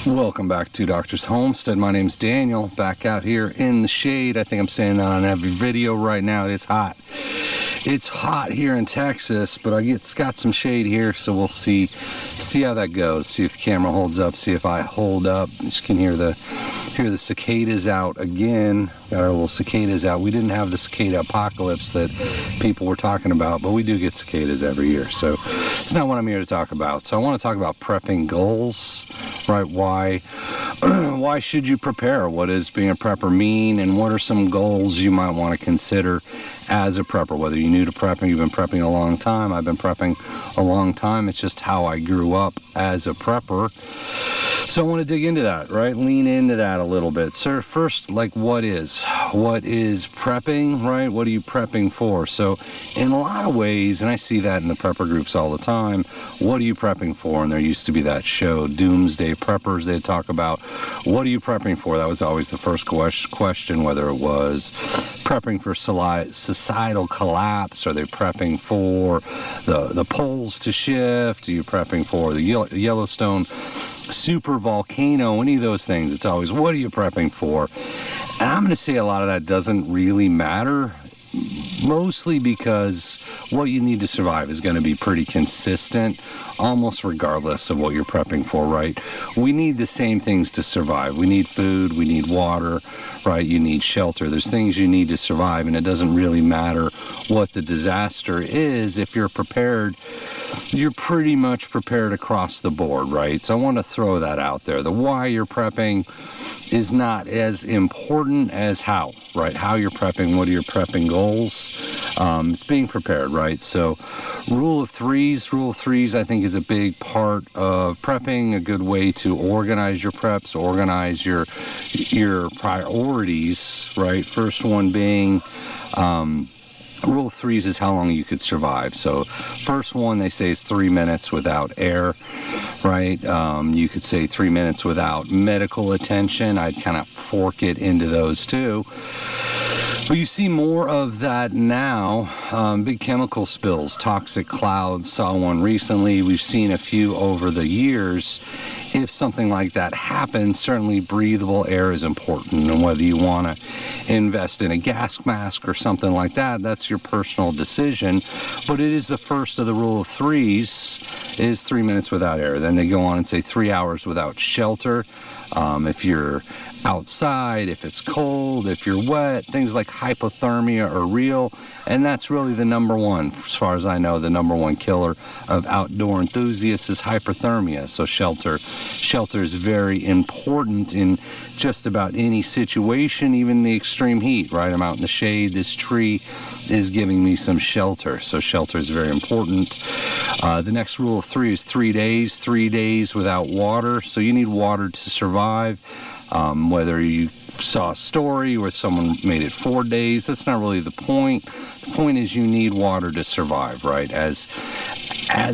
Welcome back to Doctor's Homestead. My name's Daniel, back out here in the shade. I think I'm saying that on every video right now. It is hot. It's hot here in Texas, but it's got some shade here, so we'll see how that goes. See if the camera holds up, see if I hold up. You just can hear the cicadas out again. Got our little cicadas out. We didn't have the cicada apocalypse that people were talking about, but we do get cicadas every year, so it's not what I'm here to talk about. So I want to talk about prepping goals, right? Why should you prepare? What does being a prepper mean, and what are some goals you might want to consider as a prepper? Whether you're new to prepping, you've been prepping a long time, I've been prepping a long time. It's just how I grew up as a prepper. So I want to dig into that, right? Lean into that a little bit. So first, what is prepping, right? What are you prepping for? So in a lot of ways, and I see that in the prepper groups all the time, what are you prepping for? And there used to be that show, Doomsday Preppers. They'd talk about, what are you prepping for? That was always the first question, whether it was prepping for societal collapse. Are they prepping for the poles to shift? Are you prepping for the Yellowstone super volcano? Any of those things. It's always, what are you prepping for? And I'm going to say a lot of that doesn't really matter, mostly because what you need to survive is going to be pretty consistent, almost regardless of what you're prepping for, right? We need the same things to survive. We need food, we need water, right? You need shelter. There's things you need to survive, and it doesn't really matter what the disaster is. If you're prepared, you're pretty much prepared across the board, right? So I want to throw that out there. The why you're prepping is not as important as how, right? How you're prepping, what are your prepping goals? It's being prepared, right? So rule of threes I think is a big part of prepping, a good way to organize your preps, organize your priorities, right? First one being, rule of threes is how long you could survive. So first one they say is 3 minutes without air, right? You could say 3 minutes without medical attention. I'd kind of fork it into those two. But you see more of that now. Big chemical spills, toxic clouds, saw one recently. We've seen a few over the years. If something like that happens, certainly breathable air is important. And whether you want to invest in a gas mask or something like that, that's your personal decision. But it is the first of the rule of threes, is 3 minutes without air. Then they go on and say 3 hours without shelter. If you're outside, if it's cold, if you're wet, things like hypothermia are real, and that's really the number one, as far as I know, the number one killer of outdoor enthusiasts is hypothermia. So shelter is very important in just about any situation, even the extreme heat, right? I'm out in the shade, this tree is giving me some shelter, so shelter is very important. The next rule of three is 3 days without water, so you need water to survive. Whether you saw a story where someone made it 4 days, that's not really the point. The point is you need water to survive, right? As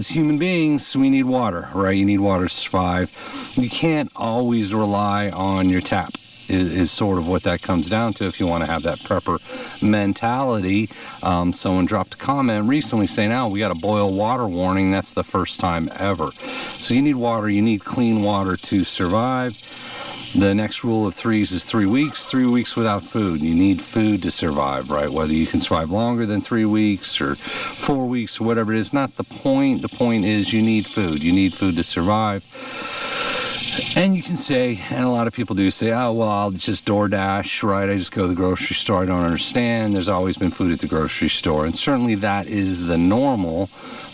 human beings, we need water, right? You need water to survive. You can't always rely on your tap, is sort of what that comes down to if you want to have that prepper mentality. Someone dropped a comment recently saying, we got a boil water warning. That's the first time ever. So you need water, you need clean water to survive. The next rule of threes is 3 weeks. 3 weeks without food. You need food to survive, right? Whether you can survive longer than 3 weeks or 4 weeks or whatever it is, not the point. The point is you need food. You need food to survive. And you can say, and a lot of people do say, I'll just DoorDash, right? I just go to the grocery store. I don't understand. There's always been food at the grocery store. And certainly that is the normal.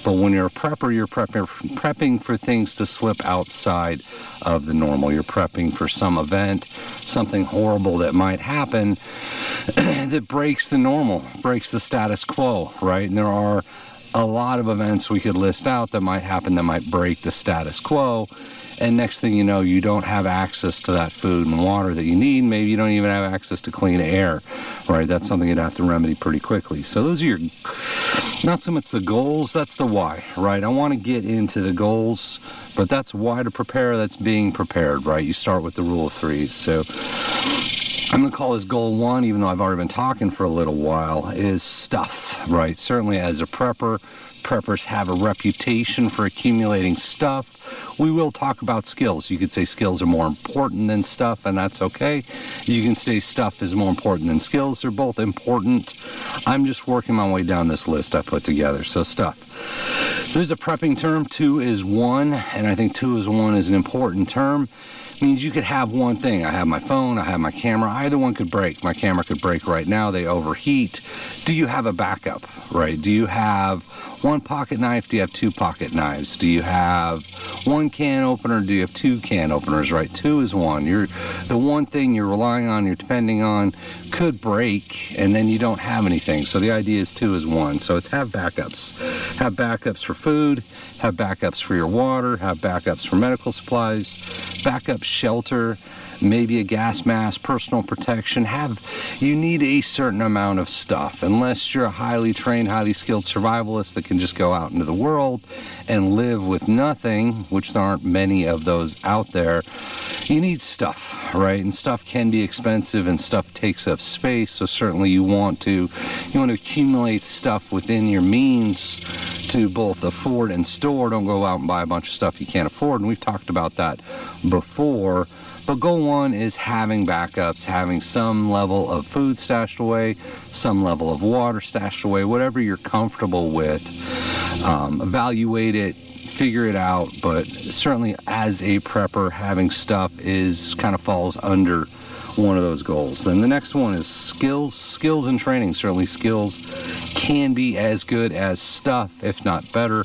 But when you're a prepper, you're prepping for things to slip outside of the normal. You're prepping for some event, something horrible that might happen that breaks the normal, breaks the status quo, right? And there are a lot of events we could list out that might happen that might break the status quo. And next thing you know, you don't have access to that food and water that you need. Maybe you don't even have access to clean air, right? That's something you'd have to remedy pretty quickly. So those are not so much the goals, that's the why, right? I want to get into the goals, but that's why to prepare, that's being prepared, right? You start with the rule of threes. So I'm going to call this goal one, even though I've already been talking for a little while, is stuff, right? Certainly as a prepper, preppers have a reputation for accumulating stuff. We will talk about skills. You could say skills are more important than stuff, and that's okay. You can say stuff is more important than skills. They're both important. I'm just working my way down this list I put together. So stuff. There's a prepping term, 2 is 1, and I think 2 is 1 is an important term. Means you could have one thing. I have my phone, I have my camera, either one could break. My camera could break right now, they overheat. Do you have a backup, right? Do you have one pocket knife? Do you have 2 pocket knives? Do you have one can opener? Do you have 2 can openers, right? 2 is 1. The one thing you're relying on, you're depending on, could break, and then you don't have anything. So the idea is 2 is 1. So it's have backups. Have backups for food, have backups for your water, have backups for medical supplies, backup shelter, maybe a gas mask, personal protection. You need a certain amount of stuff. Unless you're a highly trained, highly skilled survivalist that can just go out into the world and live with nothing, which there aren't many of those out there, you need stuff, right? And stuff can be expensive and stuff takes up space. So certainly you want to accumulate stuff within your means to both afford and store. Don't go out and buy a bunch of stuff you can't afford. And we've talked about that before. But goal 1 is having backups, having some level of food stashed away, some level of water stashed away, whatever you're comfortable with. Evaluate it, figure it out, but certainly as a prepper, having stuff kind of falls under one of those goals. Then the next one is skills and training. Certainly skills can be as good as stuff, if not better,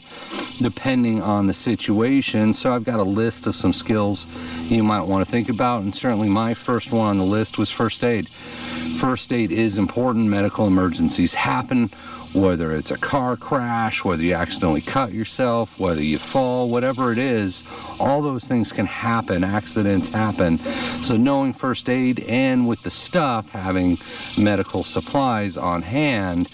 depending on the situation. So I've got a list of some skills you might want to think about, and certainly my first one on the list was first aid. First aid is important. Medical emergencies happen, whether it's a car crash, whether you accidentally cut yourself, whether you fall, whatever it is, all those things can happen. Accidents happen. So knowing first aid, and with the stuff, having medical supplies on hand,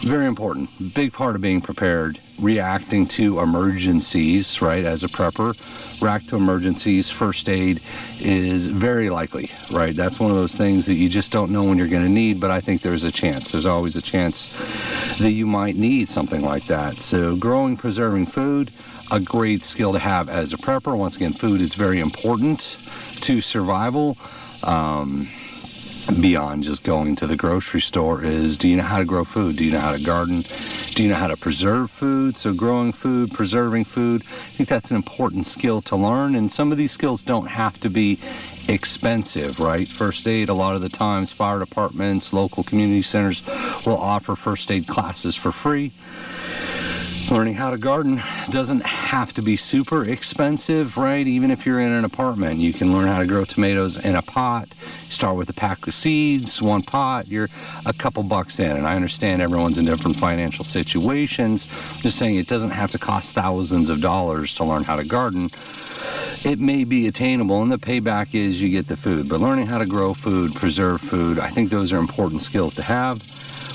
very important. Big part of being prepared. Reacting to emergencies, right? As a prepper, react to emergencies. First aid is very likely, right? That's one of those things that you just don't know when you're going to need, but I think there's a chance. There's always a chance that you might need something like that. So growing, preserving food, a great skill to have as a prepper. Once again, food is very important to survival. Beyond just going to the grocery store is, do you know how to grow food? Do you know how to garden? Do you know how to preserve food? So growing food, preserving food, I think that's an important skill to learn. And some of these skills don't have to be expensive, right? First aid, a lot of the times, fire departments, local community centers will offer first aid classes for free. Learning how to garden doesn't have to be super expensive, right? Even if you're in an apartment, you can learn how to grow tomatoes in a pot. Start with a pack of seeds, 1 pot, you're a couple bucks in. And I understand everyone's in different financial situations. I'm just saying it doesn't have to cost thousands of dollars to learn how to garden. It may be attainable, and the payback is you get the food. But learning how to grow food, preserve food, I think those are important skills to have,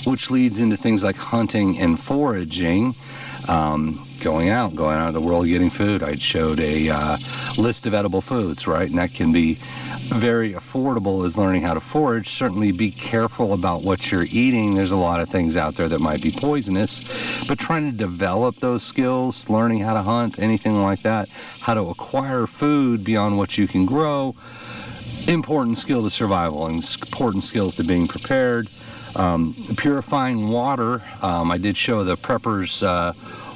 which leads into things like hunting and foraging. Going out of the world getting food. I showed a list of edible foods, right? And that can be very affordable as learning how to forage. Certainly be careful about what you're eating. There's a lot of things out there that might be poisonous, but trying to develop those skills, learning how to hunt, anything like that, how to acquire food beyond what you can grow, important skill to survival and important skills to being prepared. Purifying water. I did show the prepper's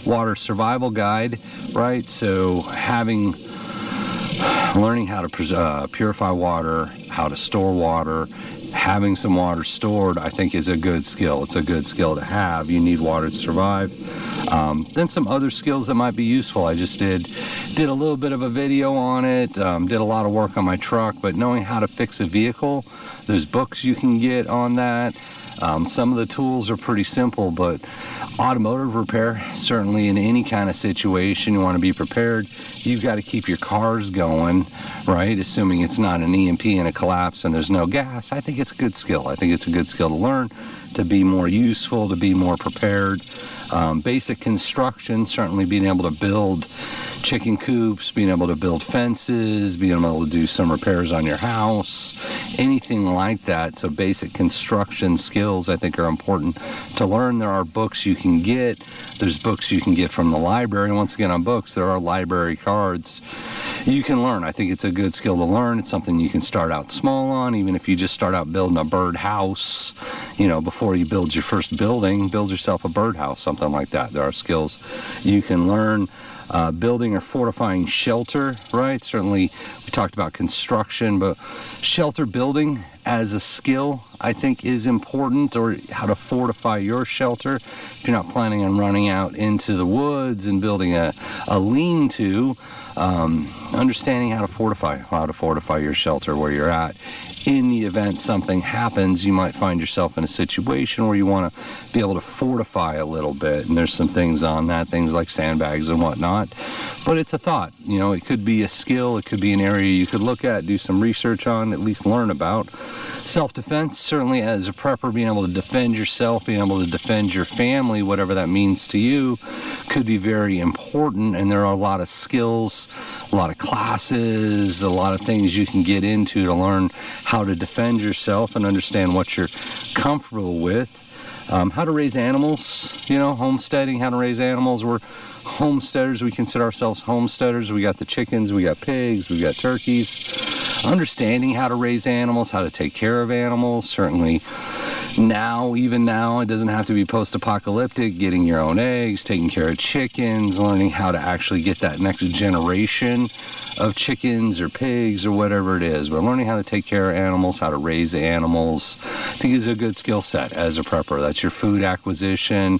water survival guide, right? So learning how to purify water, how to store water, having some water stored, I think is a good skill. It's a good skill to have. You need water to survive. Then some other skills that might be useful. I just did a little bit of a video on it, did a lot of work on my truck, but knowing how to fix a vehicle, there's books you can get on that. Some of the tools are pretty simple, but automotive repair, certainly in any kind of situation, you want to be prepared. You've got to keep your cars going, right? Assuming it's not an EMP and a collapse and there's no gas. I think it's a good skill. I think it's a good skill to learn, to be more useful, to be more prepared. Basic construction, certainly being able to build chicken coops, being able to build fences, being able to do some repairs on your house, anything like that. So basic construction skills, I think, are important to learn. There are books you can get. There's books you can get from the library. Once again, on books, there are library cards you can learn. I think it's a good skill to learn. It's something you can start out small on, even if you just start out building a bird house. You know, before you build your first building, build yourself a birdhouse, something like that. There are skills you can learn. Building or fortifying shelter, right? Certainly we talked about construction, but shelter building as a skill, I think, is important, or how to fortify your shelter. If you're not planning on running out into the woods and building a lean-to, understanding how to fortify your shelter where you're at. In the event something happens, you might find yourself in a situation where you want to be able to fortify a little bit, and there's some things on that, things like sandbags and whatnot. But it's a thought. You know, it could be a skill, it could be an area you could look at, do some research on, at least learn about. Self-defense, certainly as a prepper, being able to defend yourself, being able to defend your family, whatever that means to you, could be very important. And there are a lot of skills, a lot of classes, a lot of things you can get into to learn how to defend yourself and understand what you're comfortable with. How to raise animals, you know, homesteading, how to raise animals. We're homesteaders. We consider ourselves homesteaders. We got the chickens, we got pigs, we got turkeys. Understanding how to raise animals, how to take care of animals. Certainly even now, it doesn't have to be post-apocalyptic. Getting your own eggs, taking care of chickens, learning how to actually get that next generation of chickens or pigs or whatever it is. But learning how to take care of animals, how to raise animals, I think is a good skill set as a prepper. That's your food acquisition.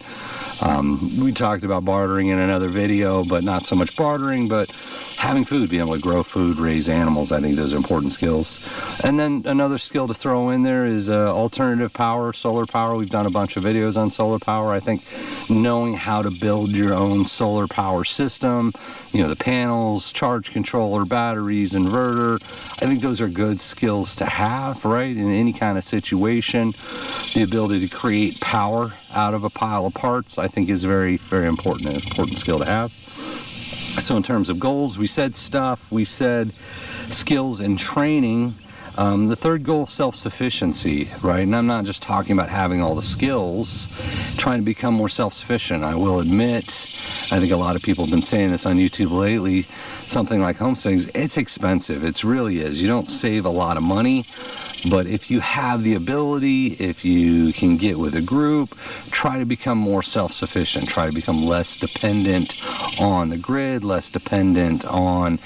We talked about bartering in another video, but not so much bartering, but having food, being able to grow food, raise animals. I think those are important skills. And then another skill to throw in there is alternative power, solar power. We've done a bunch of videos on solar power. I think knowing how to build your own solar power system, you know, the panels, charge controller, batteries, inverter, I think those are good skills to have, right? In any kind of situation, the ability to create power out of a pile of parts, I think, is very, very important, an important skill to have. So in terms of goals, we said stuff, we said skills and training. The third goal, self-sufficiency, right? And I'm not just talking about having all the skills, trying to become more self-sufficient. I will admit, I think a lot of people have been saying this on YouTube lately, something like homesteading, it's expensive. It really is. You don't save a lot of money. But if you have the ability, if you can get with a group, try to become more self-sufficient, try to become less dependent on the grid, less dependent on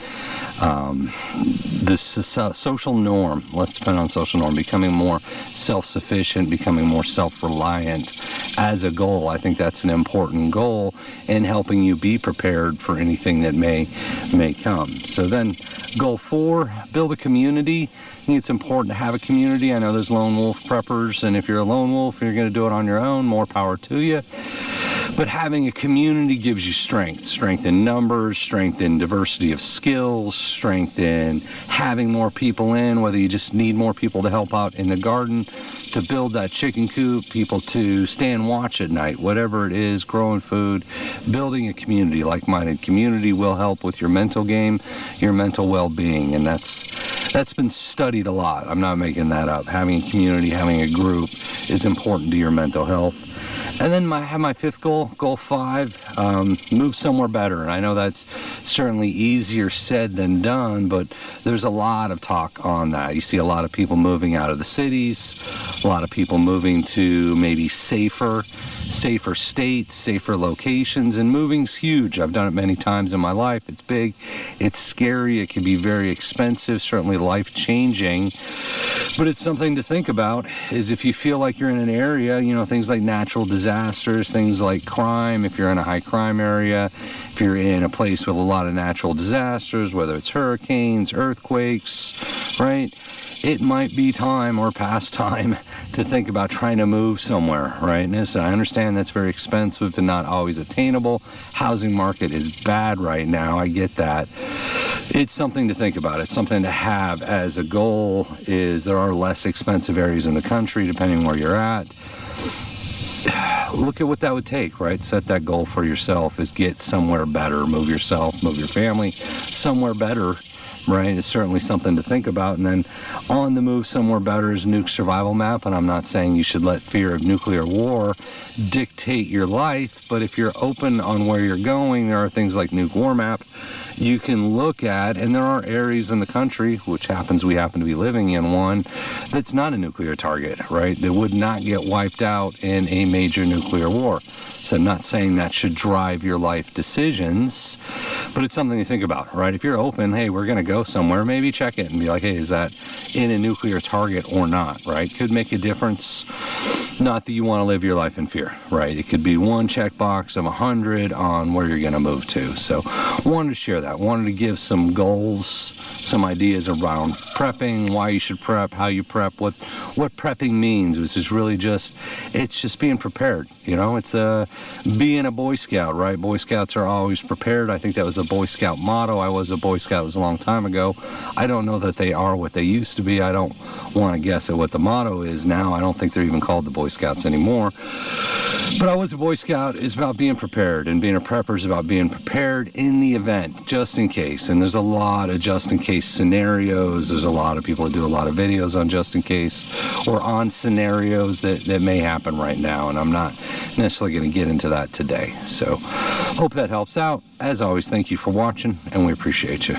the social norm, less dependent on social norm, becoming more self-sufficient, becoming more self-reliant as a goal. I think that's an important goal in helping you be prepared for anything that may come. So then goal 4, build a community. I think it's important to have a community. I know there's lone wolf preppers, and if you're a lone wolf, you're going to do it on your own, more power to you. But having a community gives you strength in numbers, strength in diversity of skills, strength in having more people in, whether you just need more people to help out in the garden, to build that chicken coop, people to stay and watch at night, whatever it is, growing food, building a community, like-minded community will help with your mental game, your mental well-being, and that's been studied a lot. I'm not making that up. Having a community, having a group is important to your mental health. And then I have my 5th goal, goal 5, move somewhere better. And I know that's certainly easier said than done, but there's a lot of talk on that. You see a lot of people moving out of the cities, a lot of people moving to maybe safer states, safer locations, and moving's huge. I've done it many times in my life. It's big, it's scary, it can be very expensive, certainly life-changing, but it's something to think about. Is if you feel like you're in an area, you know, things like natural disasters, things like crime, if you're in a high crime area, if you're in a place with a lot of natural disasters, whether it's hurricanes, earthquakes, right? It might be time or past time to think about trying to move somewhere, right? And I understand that's very expensive and not always attainable. Housing market is bad right now. I get that. It's something to think about. It's something to have as a goal. Is there are less expensive areas in the country depending where you're at. look at what that would take, right? Set that goal for yourself, is get somewhere better, move yourself, move your family somewhere better, right? It's certainly something to think about. And then on the move somewhere better is nuke survival map. And I'm not saying you should let fear of nuclear war dictate your life, but if you're open on where you're going, there are things like nuke war map you can look at, and there are areas in the country, which happens, we happen to be living in one, that's not a nuclear target, right? That would not get wiped out in a major nuclear war. So I'm not saying that should drive your life decisions, but it's something to think about, right? If you're open, hey, we're going to go somewhere, maybe check it and be like, hey, is that in a nuclear target or not, right? Could make a difference. Not that you want to live your life in fear, right? It could be one checkbox of 100 on where you're going to move to. So wanted to share that. Wanted to give some goals, some ideas around prepping, why you should prep, how you prep, what prepping means, which is really just, it's just being prepared. You know, it's being a Boy Scout, right? Boy Scouts are always prepared. I think that was the Boy Scout motto. I was a Boy Scout, it was a long time ago. I don't know that they are what they used to be. I don't want to guess at what the motto is now. I don't think they're even called the Boy Scouts anymore. But I was a Boy Scout. It's about being prepared, and being a prepper is about being prepared in the event, just in case. And there's a lot of just in case scenarios. There's a lot of people that do a lot of videos on just in case, or on scenarios that may happen right now. And I'm not necessarily going to get into that today. So hope that helps out. As always, thank you for watching, and we appreciate you.